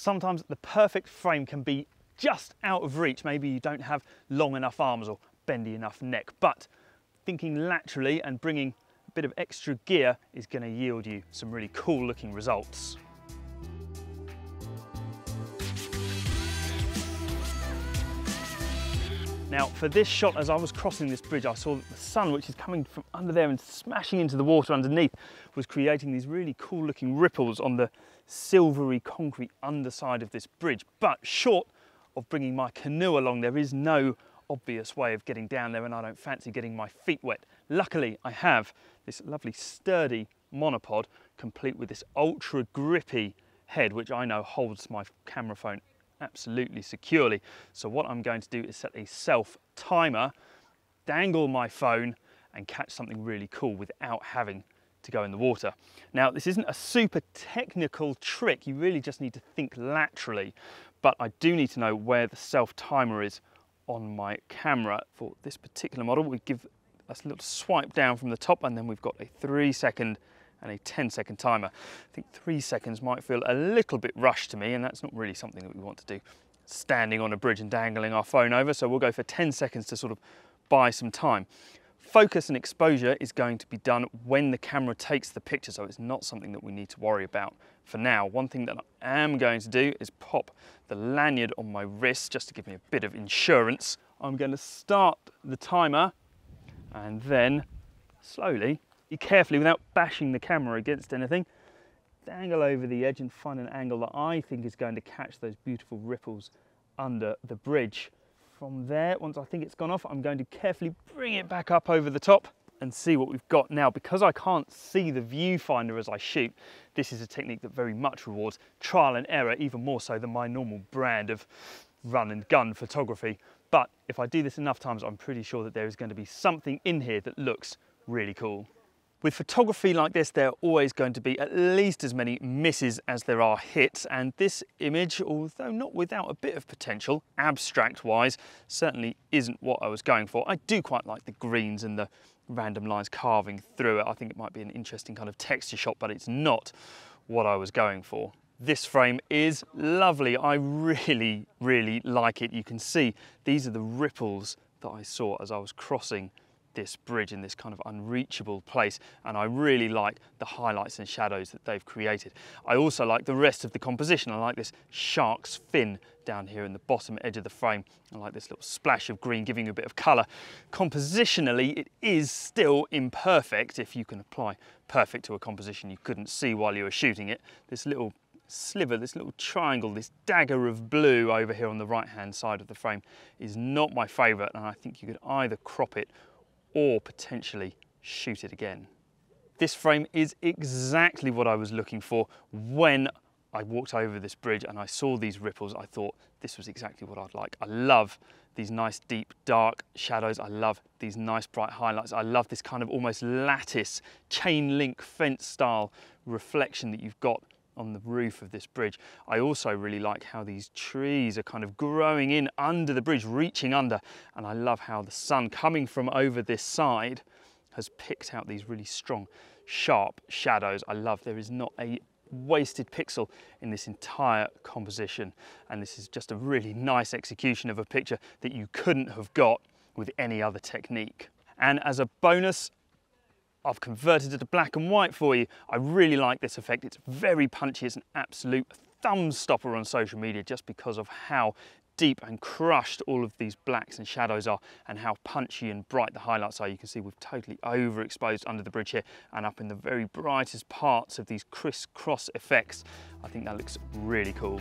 Sometimes the perfect frame can be just out of reach. Maybe you don't have long enough arms or bendy enough neck, but thinking laterally and bringing a bit of extra gear is going to yield you some really cool looking results. Now for this shot, as I was crossing this bridge, I saw that the sun, which is coming from under there and smashing into the water underneath, was creating these really cool looking ripples on the silvery concrete underside of this bridge. But short of bringing my canoe along, there is no obvious way of getting down there, and I don't fancy getting my feet wet. Luckily, I have this lovely sturdy monopod, complete with this ultra grippy head, which I know holds my camera phone absolutely securely. So what I'm going to do is set a self timer, dangle my phone and catch something really cool without having to go in the water. Now this isn't a super technical trick, you really just need to think laterally, but I do need to know where the self timer is on my camera. For this particular model, we give us a little swipe down from the top, and then we've got a 3-second and a 10-second timer. I think 3 seconds might feel a little bit rushed to me, and that's not really something that we want to do standing on a bridge and dangling our phone over, so we'll go for 10 seconds to sort of buy some time. Focus and exposure is going to be done when the camera takes the picture, so it's not something that we need to worry about for now. One thing that I am going to do is pop the lanyard on my wrist just to give me a bit of insurance. I'm going to start the timer and then slowly, carefully, without bashing the camera against anything, dangle over the edge and find an angle that I think is going to catch those beautiful ripples under the bridge. From there, once I think it's gone off, I'm going to carefully bring it back up over the top and see what we've got. Now, because I can't see the viewfinder as I shoot, this is a technique that very much rewards trial and error, even more so than my normal brand of run and gun photography. But if I do this enough times, I'm pretty sure that there is going to be something in here that looks really cool. With photography like this, there are always going to be at least as many misses as there are hits, and this image, although not without a bit of potential, abstract-wise, certainly isn't what I was going for. I do quite like the greens and the random lines carving through it. I think it might be an interesting kind of texture shot, but it's not what I was going for. This frame is lovely. I really, really like it. You can see these are the ripples that I saw as I was crossing this bridge in this kind of unreachable place, and I really like the highlights and shadows that they've created. I also like the rest of the composition. I like this shark's fin down here in the bottom edge of the frame. I like this little splash of green giving you a bit of colour. Compositionally, it is still imperfect. If you can apply perfect to a composition you couldn't see while you were shooting it. This little sliver, this little triangle, this dagger of blue over here on the right hand side of the frame is not my favourite, and I think you could either crop it or potentially shoot it again. This frame is exactly what I was looking for when I walked over this bridge and I saw these ripples. I thought this was exactly what I'd like. I love these nice deep dark shadows. I love these nice bright highlights. I love this kind of almost lattice chain link fence style reflection that you've got on the roof of this bridge. I also really like how these trees are kind of growing in under the bridge, reaching under, and I love how the sun coming from over this side has picked out these really strong, sharp shadows. I love there is not a wasted pixel in this entire composition, and this is just a really nice execution of a picture that you couldn't have got with any other technique. And as a bonus, I've converted it to black and white for you. I really like this effect. It's very punchy. It's an absolute thumb stopper on social media just because of how deep and crushed all of these blacks and shadows are and how punchy and bright the highlights are. You can see we've totally overexposed under the bridge here and up in the very brightest parts of these crisscross effects. I think that looks really cool.